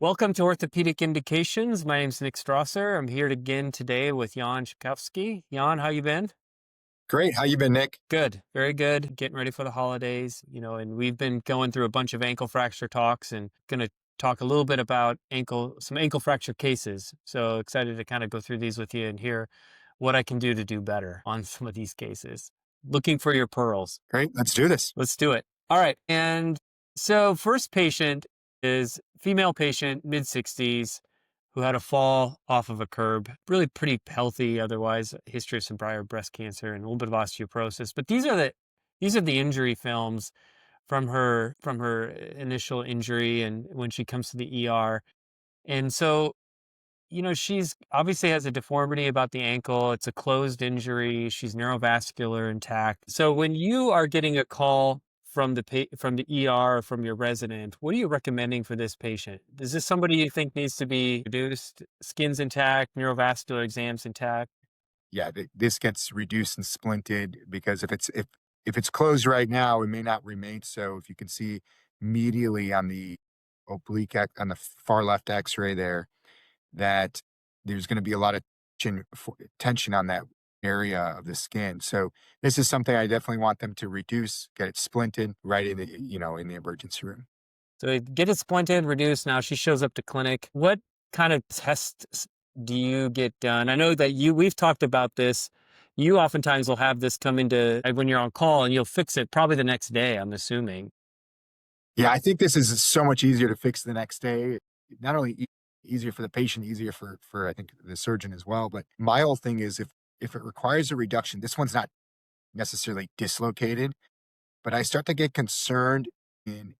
Welcome to Orthopedic Indications. My name's Nick Strasser. I'm here again today with Jan Szatkowski. Jan, how you been? Great. How you been, Nick? Good, very good. Getting ready for the holidays, and we've been going through a bunch of ankle fracture talks and going to talk a little bit about some ankle fracture cases. So excited to kind of go through these with you and hear what I can do to do better on some of these cases. Looking for your pearls. Great. Let's do this. Let's do it. All right. And so first patient is female patient, mid 60s, who had a fall off of a curb, really pretty healthy otherwise, history of some prior breast cancer and a little bit of osteoporosis. But these are the injury films from her initial injury and when she comes to the ER. And so, she's obviously has a deformity about the ankle. It's a closed injury. She's neurovascular intact. So when you are getting a call from the ER or from your resident, what are you recommending for this patient? Is this somebody you think needs to be reduced, skin's intact, neurovascular exams intact? Yeah, this gets reduced and splinted because if it's closed right now, it may not remain so. If you can see medially on the on the far left X-ray there, that there's going to be a lot of tension on that area of the skin. So this is something I definitely want them to reduce, get it splinted right in the emergency room. So get it splinted, reduced. Now she shows up to clinic. What kind of tests do you get done? I know that we've talked about this. You oftentimes will have this come into when you're on call and you'll fix it probably the next day, I'm assuming. Yeah, I think this is so much easier to fix the next day. Not only easier for the patient, easier for I think the surgeon as well. But my whole thing is if it requires a reduction, this one's not necessarily dislocated, but I start to get concerned in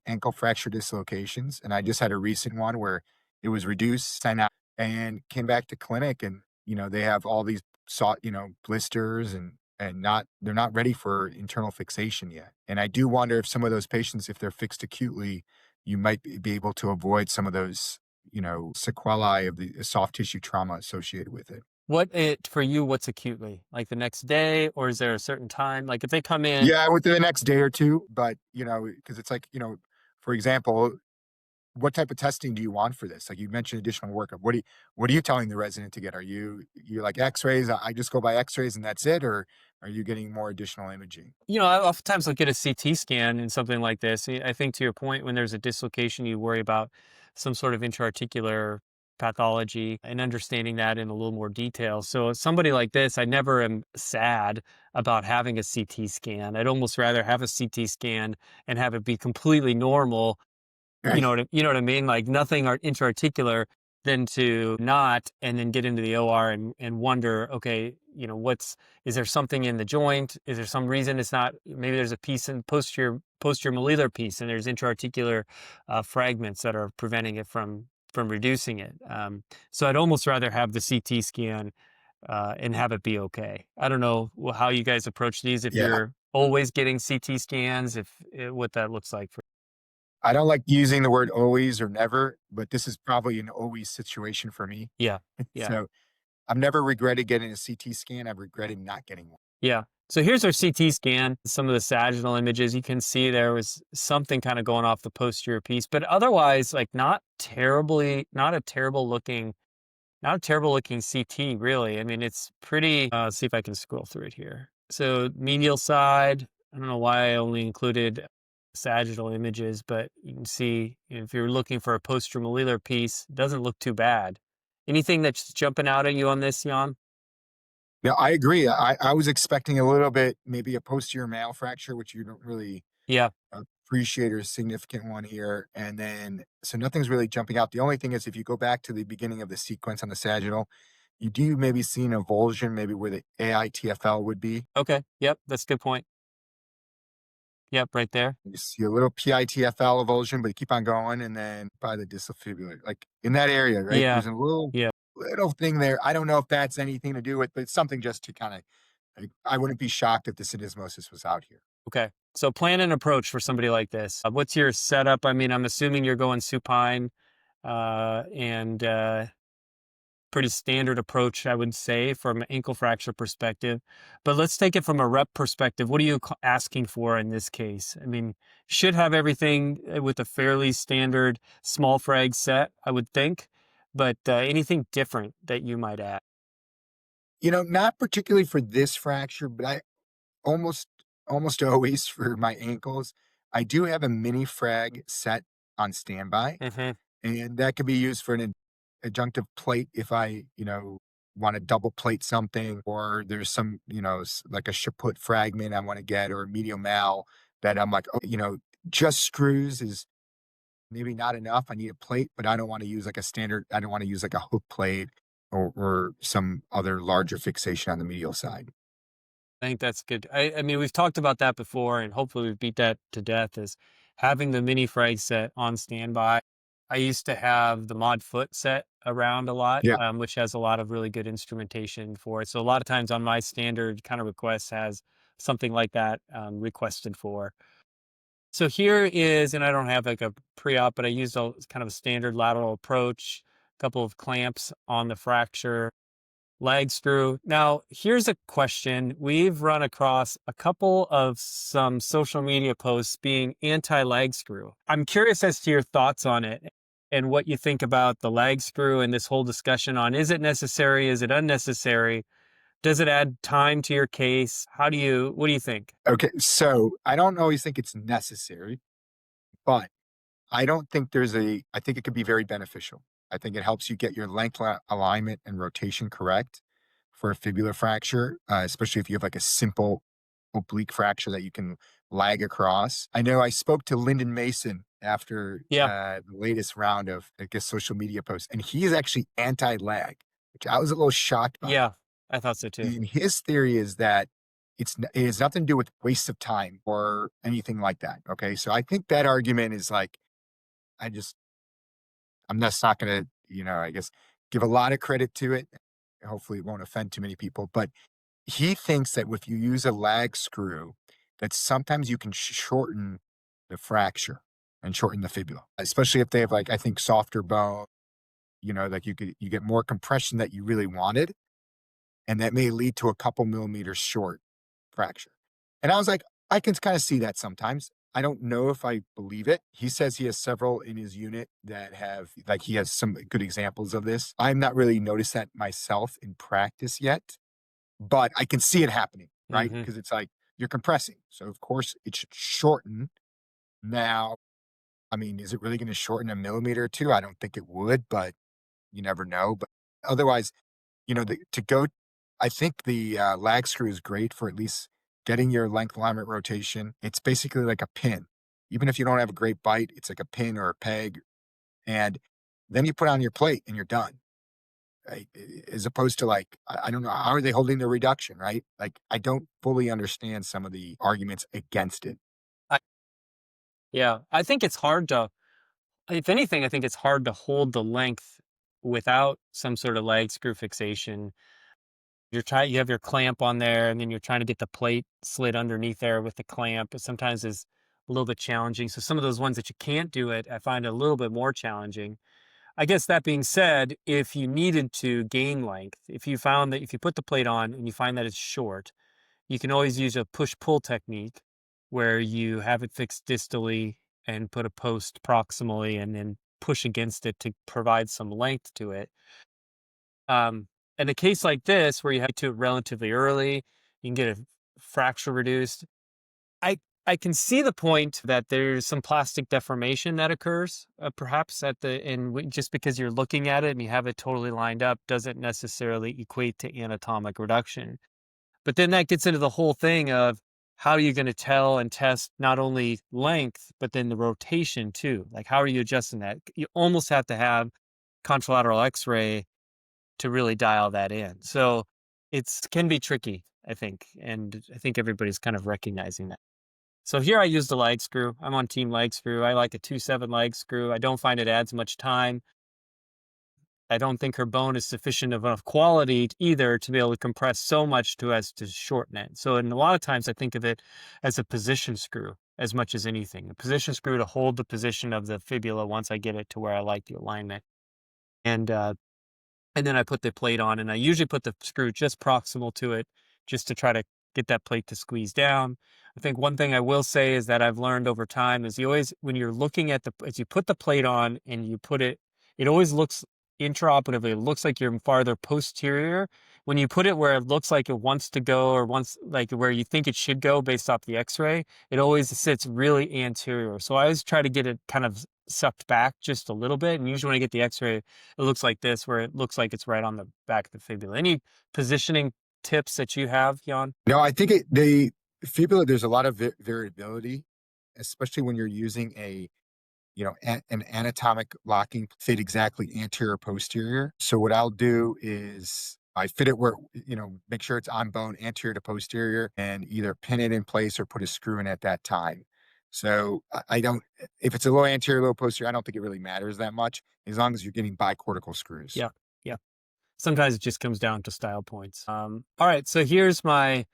ankle fracture dislocations, and I just had a recent one where it was reduced, sent out, and came back to clinic, and they have all these blisters and not they're not ready for internal fixation yet. And I do wonder if some of those patients, if they're fixed acutely, you might be able to avoid some of those, sequelae of the soft tissue trauma associated with it. For you, what's acutely? Like the next day, or is there a certain time? Like if they come in, Yeah, within the next day or two, but because it's like, for example, what type of testing do you want for this? Like you mentioned additional workup. What are you telling the resident to get? Are you like X-rays? I just go by X-rays and that's it, or are you getting more additional imaging? oftentimes I'll get a CT scan in something like this. I think to your point, when there's a dislocation, you worry about some sort of intra-articular pathology and understanding that in a little more detail. So somebody like this, I never am sad about having a CT scan. I'd almost rather have a CT scan and have it be completely normal. Right. You know what I mean? Like nothing intra-articular than to not, and then get into the OR and wonder, okay, is there something in the joint? Is there some reason it's not, maybe there's a piece in posterior malleolar piece and there's intra-articular fragments that are preventing it from reducing it. So I'd almost rather have the CT scan and have it be okay. I don't know how you guys approach these, if Yeah. you're always getting CT scans, what that looks like for. I don't like using the word always or never, but this is probably an always situation for me. Yeah. Yeah. So I've never regretted getting a CT scan. I've regretted not getting one. Yeah. So here's our CT scan. Some of the sagittal images, you can see there was something kind of going off the posterior piece, but otherwise, like not a terrible looking CT, really. I mean, it's pretty, let's see if I can scroll through it here. So medial side, I don't know why I only included sagittal images, but you can see if you're looking for a posterior malleolar piece, it doesn't look too bad. Anything that's jumping out at you on this, Jan? Yeah, I agree. I was expecting a little bit, maybe a posterior mal fracture, which you don't really Yeah. appreciate or a significant one here. And then, so nothing's really jumping out. The only thing is, if you go back to the beginning of the sequence on the sagittal, you do maybe see an avulsion, maybe where the AITFL would be. Okay. Yep. That's a good point. Yep. Right there. You see a little PITFL avulsion, but you keep on going, and then by the distal fibula, like in that area, right? Yeah. There's a little Yeah. little thing there. I don't know if that's anything to do with, but it's something just to kind of. I wouldn't be shocked if the syndesmosis was out here. Okay. So plan and approach for somebody like this. What's your setup? I mean, I'm assuming you're going supine, and Pretty standard approach, I would say, from an ankle fracture perspective. But let's take it from a rep perspective. What are you asking for in this case? I mean, should have everything with a fairly standard small frag set, I would think. But anything different that you might add? Not particularly for this fracture, but I almost almost always for my ankles, I do have a mini frag set on standby, Hmm. and that could be used for an adjunctive plate if I, want to double plate something, or there's some, like a Shaput fragment I want to get, or a medial mal that I'm like, oh, just screws is maybe not enough. I need a plate, but I don't want to use like a standard, I don't want to use like a hook plate or some other larger fixation on the medial side. I think that's good. I mean, we've talked about that before, and hopefully we've beat that to death. Is having the mini frag set on standby. I used to have the mod foot set around a lot, Yeah. which has a lot of really good instrumentation for it. So a lot of times on my standard kind of requests has something like that requested for. So here is, and I don't have like a pre-op, but I used a kind of a standard lateral approach, a couple of clamps on the fracture, lag screw. Now, here's a question. We've run across a couple of some social media posts being anti-lag screw. I'm curious as to your thoughts on it and what you think about the lag screw and this whole discussion on, is it necessary? Is it unnecessary? Does it add time to your case? What do you think? Okay. So I don't always think it's necessary, but I think it could be very beneficial. I think it helps you get your length alignment and rotation correct for a fibular fracture, especially if you have like a simple oblique fracture that you can lag across. I know I spoke to Lyndon Mason after Yeah. the latest round of, I guess, social media posts, and he is actually anti lag, which I was a little shocked by. Yeah. I thought so too. And his theory is that it has nothing to do with waste of time or anything like that. Okay. So I think that argument is like, I just I'm just not gonna, I guess, give a lot of credit to it. Hopefully, it won't offend too many people. But he thinks that if you use a lag screw, that sometimes you can shorten the fracture and shorten the fibula, especially if they have like I think softer bone. Like you get more compression that you really wanted, and that may lead to a couple millimeters short fracture. And I was like, I can kind of see that sometimes. I don't know if I believe it. He says he has several in his unit that have, like, he has some good examples of this. I'm not really noticed that myself in practice yet, but I can see it happening, right? Hmm. Because it's like you're compressing. So, of course, it should shorten. Now, I mean, is it really going to shorten a millimeter or two? I don't think it would, but you never know. But otherwise, to go, I think the lag screw is great for at least getting your length alignment rotation. It's basically like a pin. Even if you don't have a great bite, it's like a pin or a peg. And then you put on your plate and you're done. Right? As opposed to like, I don't know, how are they holding the reduction, right? Like, I don't fully understand some of the arguments against it. Yeah. I think it's hard to, if anything, I think it's hard to hold the length without some sort of lag screw fixation. You have your clamp on there, and then you're trying to get the plate slid underneath there with the clamp. It sometimes is a little bit challenging. So some of those ones that you can't do it, I find a little bit more challenging. I guess that being said, if you needed to gain length, if you found that if you put the plate on and you find that it's short, you can always use a push-pull technique where you have it fixed distally and put a post proximally and then push against it to provide some length to it. In a case like this, where you have to it relatively early, you can get a fracture reduced. I I can see the point that there's some plastic deformation that occurs, perhaps at the just because you're looking at it and you have it totally lined up doesn't necessarily equate to anatomic reduction. But then that gets into the whole thing of how are you going to tell and test not only length, but then the rotation too? Like, how are you adjusting that? You almost have to have contralateral x ray to really dial that in. So it's can be tricky, I think. And I think everybody's kind of recognizing that. So here I use the lag screw. I'm on team lag screw. I like a 2.7 lag screw. I don't find it adds much time. I don't think her bone is sufficient of enough quality either to be able to compress so much to as to shorten it. So, in a lot of times, I think of it as a position screw as much as anything. A position screw to hold the position of the fibula once I get it to where I like the alignment. And and then I put the plate on, and I usually put the screw just proximal to it, just to try to get that plate to squeeze down. I think one thing I will say is that I've learned over time is you always, when you're looking at as you put the plate on and you put it, it always looks intraoperatively, it looks like you're farther posterior. When you put it where it looks like it wants to go, or wants, like where you think it should go based off the x-ray, it always sits really anterior. So I always try to get it kind of sucked back just a little bit. And usually when I get the x-ray, it looks like this, where it looks like it's right on the back of the fibula. Any positioning tips that you have, Jan? No, I think the fibula, there's a lot of variability, especially when you're using an anatomic locking fit exactly anterior posterior. So what I'll do is I fit it where, make sure it's on bone anterior to posterior, and either pin it in place or put a screw in at that time. So I don't, if it's a low anterior, low posterior, I don't think it really matters that much as long as you're getting bicortical screws. Yeah. Yeah. Sometimes it just comes down to style points. All right. So here's my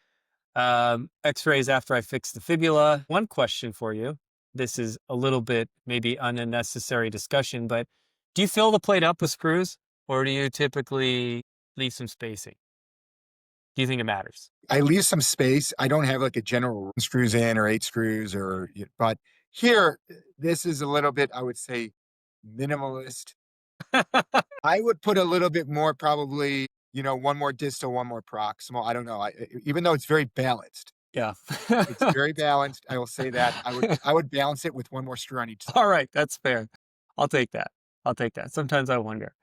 x-rays after I fix the fibula. One question for you. This is a little bit maybe unnecessary discussion, but do you fill the plate up with screws, or do you typically leave some spacing? Do you think it matters? I leave some space. I don't have like a general screws in or 8 screws but here, this is a little bit, I would say, minimalist. I would put a little bit more, probably, one more distal, one more proximal. I don't know. Even though it's very balanced, Yeah. it's very balanced. I will say that I would balance it with one more screw on each side. All right, that's fair. I'll take that. I'll take that. Sometimes I wonder.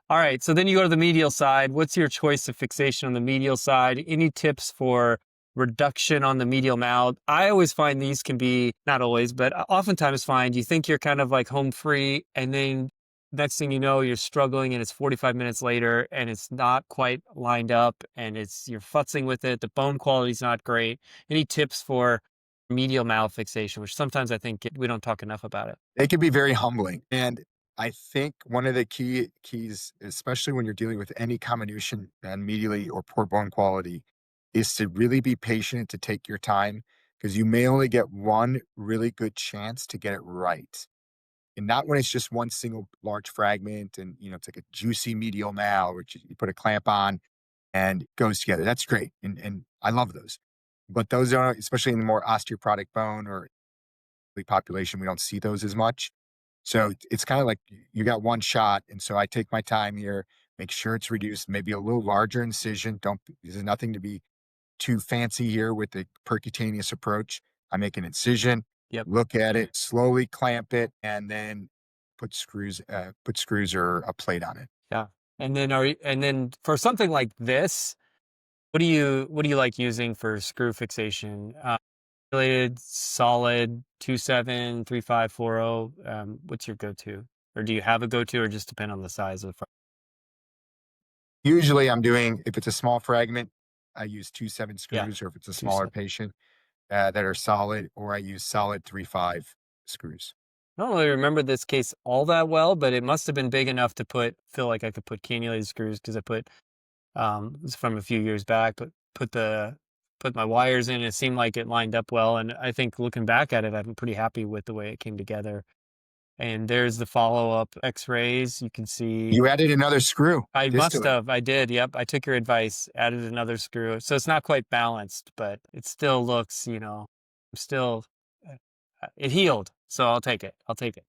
All right, so then you go to the medial side. What's your choice of fixation on the medial side? Any tips for reduction on the medial mal? I always find these can be, not always, but oftentimes find you think you're kind of like home free, and then next thing you know, you're struggling, and it's 45 minutes later and it's not quite lined up, and you're futzing with it. The bone quality is not great. Any tips for medial malfixation, which sometimes I think we don't talk enough about it? They can be very humbling. And I think one of the keys, especially when you're dealing with any comminution and medially or poor bone quality, is to really be patient and to take your time, because you may only get one really good chance to get it right. And not when it's just one single large fragment and, it's like a juicy medial mal, which you put a clamp on and it goes together. That's great. And I love those. But those are, especially in the more osteoporotic bone or the population, we don't see those as much. So it's kind of like you got one shot. And so I take my time here, make sure it's reduced, maybe a little larger incision. There's nothing to be too fancy here with the percutaneous approach. I make an incision, Yep. look at it, slowly clamp it, and then put screws or a plate on it. Yeah. And then for something like this, what do you like using for screw fixation? Related, solid, 2.7, 3.5, 4.0. What's your go-to? Or do you have a go-to, or just depend on the size of the Usually I'm doing, if it's a small fragment, I use 2.7 Yeah, screws, or if it's a two smaller set. patient, that are solid, or I use solid 3.5 screws. I don't really remember this case all that well, but it must have been big enough to feel like I could put cannulated screws, because I put it was from a few years back, but put my wires in, and it seemed like it lined up well. And I think looking back at it, I'm pretty happy with the way it came together. And there's the follow-up x-rays. You can see You added another screw I must distally. have. I did. Yep. I took your advice, added another screw. So it's not quite balanced, but it still looks, I'm still, it healed. So I'll take it. I'll take it.